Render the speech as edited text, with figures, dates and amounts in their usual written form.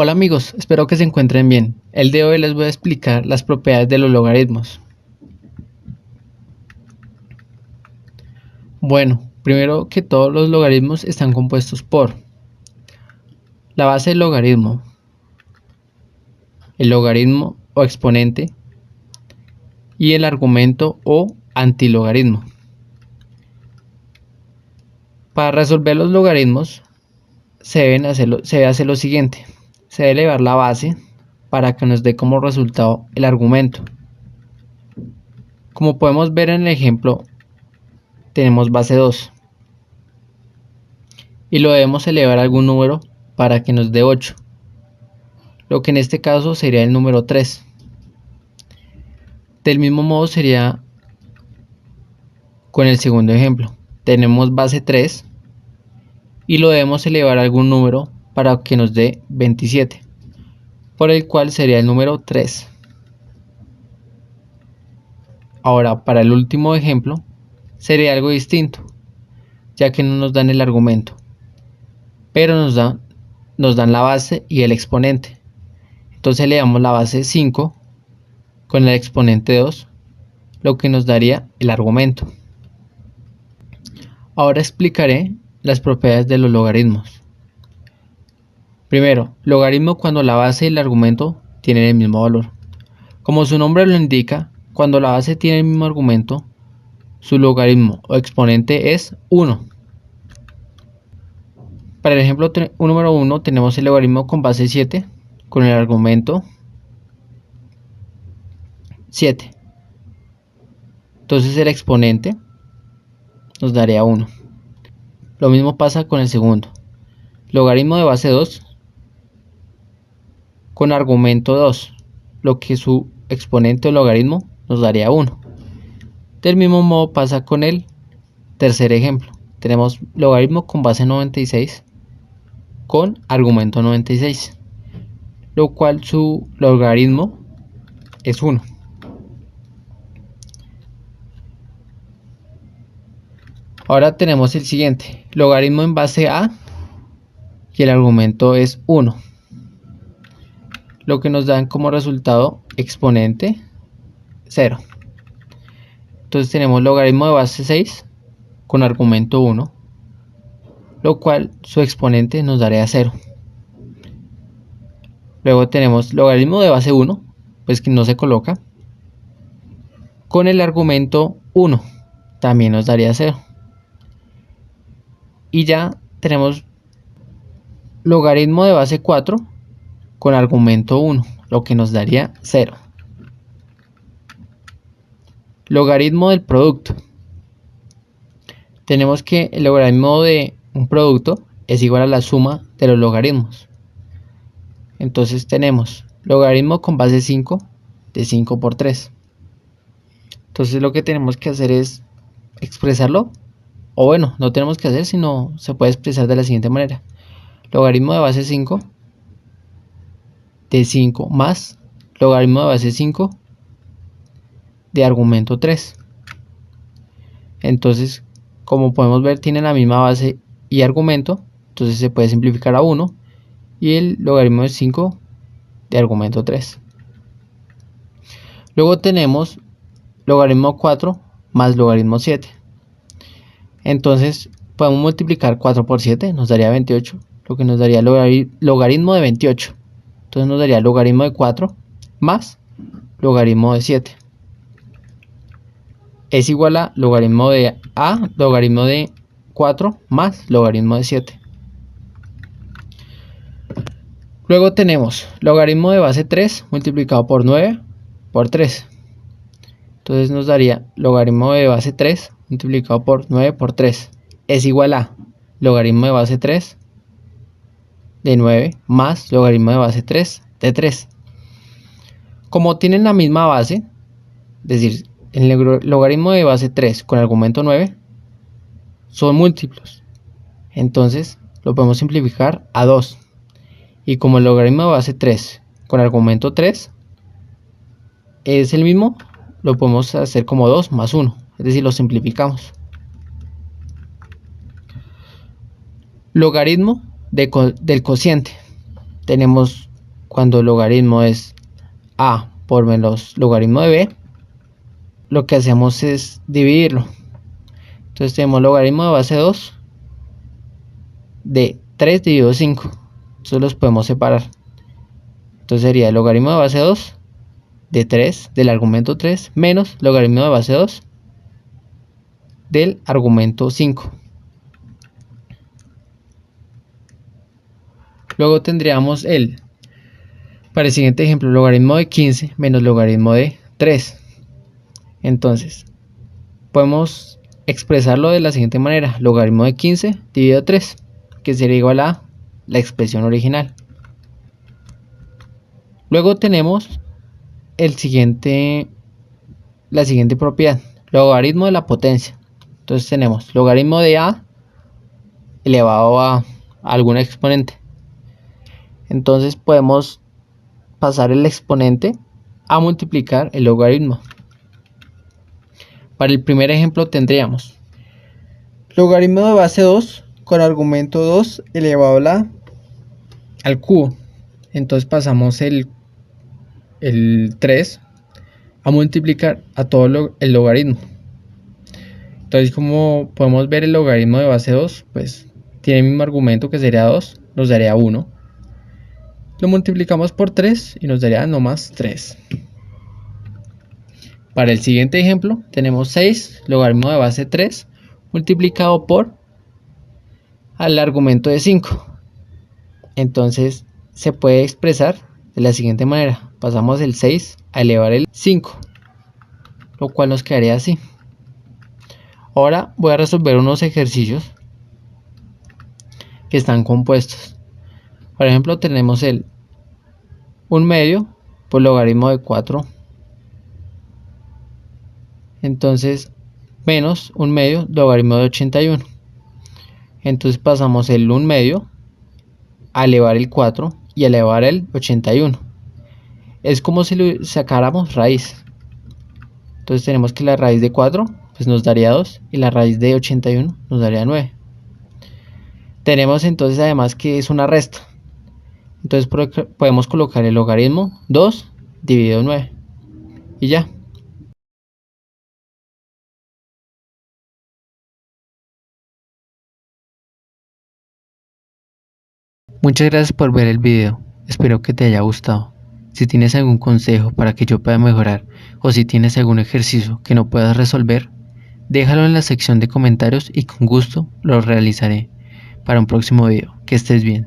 Hola amigos, espero que se encuentren bien. El de hoy les voy a explicar las propiedades de los logaritmos. Bueno, primero que todo los logaritmos están compuestos por la base del logaritmo, el logaritmo o exponente y el argumento o antilogaritmo. Para resolver los logaritmos se debe hacer lo siguiente. Se debe elevar la base para que nos dé como resultado el argumento. Como podemos ver en el ejemplo, tenemos base 2 y lo debemos elevar a algún número para que nos dé 8, lo que en este caso sería el número 3. Del mismo modo sería con el segundo ejemplo. Tenemos base 3 y lo debemos elevar a algún número para que nos dé 27, por el cual sería el número 3. Ahora, para el último ejemplo sería algo distinto, ya que no nos dan el argumento, pero nos dan la base y el exponente. Entonces le damos la base 5 con el exponente 2, lo que nos daría el argumento. Ahora explicaré las propiedades de los logaritmos. Primero, logaritmo cuando la base y el argumento tienen el mismo valor. Como su nombre lo indica, cuando la base tiene el mismo argumento, su logaritmo o exponente es 1. Para el ejemplo número 1 tenemos el logaritmo con base 7 con el argumento 7. Entonces el exponente nos daría 1. Lo mismo pasa con el segundo. Logaritmo de base 2 con argumento 2, lo que su exponente o logaritmo nos daría 1. Del mismo modo pasa con el tercer ejemplo. Tenemos logaritmo con base 96 con argumento 96, lo cual su logaritmo es 1. Ahora tenemos el siguiente, logaritmo en base a y el argumento es 1, lo que nos dan como resultado exponente 0. Entonces tenemos logaritmo de base 6 con argumento 1, lo cual su exponente nos daría 0. Luego tenemos logaritmo de base 1, pues que no se coloca, con el argumento 1, también nos daría 0. Y ya tenemos logaritmo de base 4 con argumento 1, lo que nos daría 0. Logaritmo del producto. Tenemos que el logaritmo de un producto es igual a la suma de los logaritmos. Entonces tenemos logaritmo con base 5 de 5 por 3. Entonces lo que tenemos que hacer es expresarlo, o bueno, no tenemos que hacer, sino se puede expresar de la siguiente manera. Logaritmo de base 5 de 5 más logaritmo de base 5 de argumento 3. Entonces, como podemos ver, tienen la misma base y argumento, entonces se puede simplificar a 1 y el logaritmo de 5 de argumento 3. Luego tenemos logaritmo 4 más logaritmo 7. Entonces podemos multiplicar 4 por 7, nos daría 28, lo que nos daría logaritmo de 28. Entonces nos daría logaritmo de 4 más logaritmo de 7. Es igual a logaritmo de logaritmo de 4 más logaritmo de 7. Luego tenemos logaritmo de base 3 multiplicado por 9 por 3. Entonces nos daría logaritmo de base 3 multiplicado por 9 por 3. Es igual a logaritmo de base 3 de 9 más logaritmo de base 3 de 3. Como tienen la misma base, es decir, el logaritmo de base 3 con argumento 9 son múltiplos, entonces lo podemos simplificar a 2. Y como el logaritmo de base 3 con argumento 3 es el mismo, lo podemos hacer como 2 más 1, es decir, lo simplificamos. Logaritmo del cociente. Tenemos cuando el logaritmo es a por menos logaritmo de b, lo que hacemos es dividirlo. Entonces tenemos logaritmo de base 2 de 3 dividido 5. Entonces los podemos separar. Entonces sería el logaritmo de base 2 de 3 del argumento 3 menos logaritmo de base 2 del argumento 5. Luego tendríamos para el siguiente ejemplo, logaritmo de 15 menos logaritmo de 3. Entonces, podemos expresarlo de la siguiente manera: logaritmo de 15 dividido 3, que sería igual a la expresión original. Luego tenemos la siguiente propiedad, logaritmo de la potencia. Entonces tenemos logaritmo de a elevado a algún exponente. Entonces podemos pasar el exponente a multiplicar el logaritmo. Para el primer ejemplo tendríamos logaritmo de base 2 con argumento 2 elevado al cubo. Entonces pasamos el 3 a multiplicar a todo el logaritmo. Entonces, como podemos ver, el logaritmo de base 2 pues tiene el mismo argumento, que sería 2, nos daría 1. Lo multiplicamos por 3 y nos daría nomás 3. Para el siguiente ejemplo tenemos 6 logaritmo de base 3 multiplicado por al argumento de 5. Entonces se puede expresar de la siguiente manera: pasamos el 6 a elevar el 5, lo cual nos quedaría así. Ahora voy a resolver unos ejercicios que están compuestos. Por ejemplo, tenemos el 1 medio por logaritmo de 4. Entonces, menos 1 medio logaritmo de 81. Entonces pasamos el 1 medio a elevar el 4 y a elevar el 81. Es como si lo sacáramos raíz. Entonces tenemos que la raíz de 4 pues nos daría 2 y la raíz de 81 nos daría 9. Tenemos entonces además que es una resta. Entonces podemos colocar el logaritmo 2 dividido 9 y ya. Muchas gracias por ver el video, espero que te haya gustado. Si tienes algún consejo para que yo pueda mejorar, o si tienes algún ejercicio que no puedas resolver, déjalo en la sección de comentarios y con gusto lo realizaré para un próximo video. Que estés bien.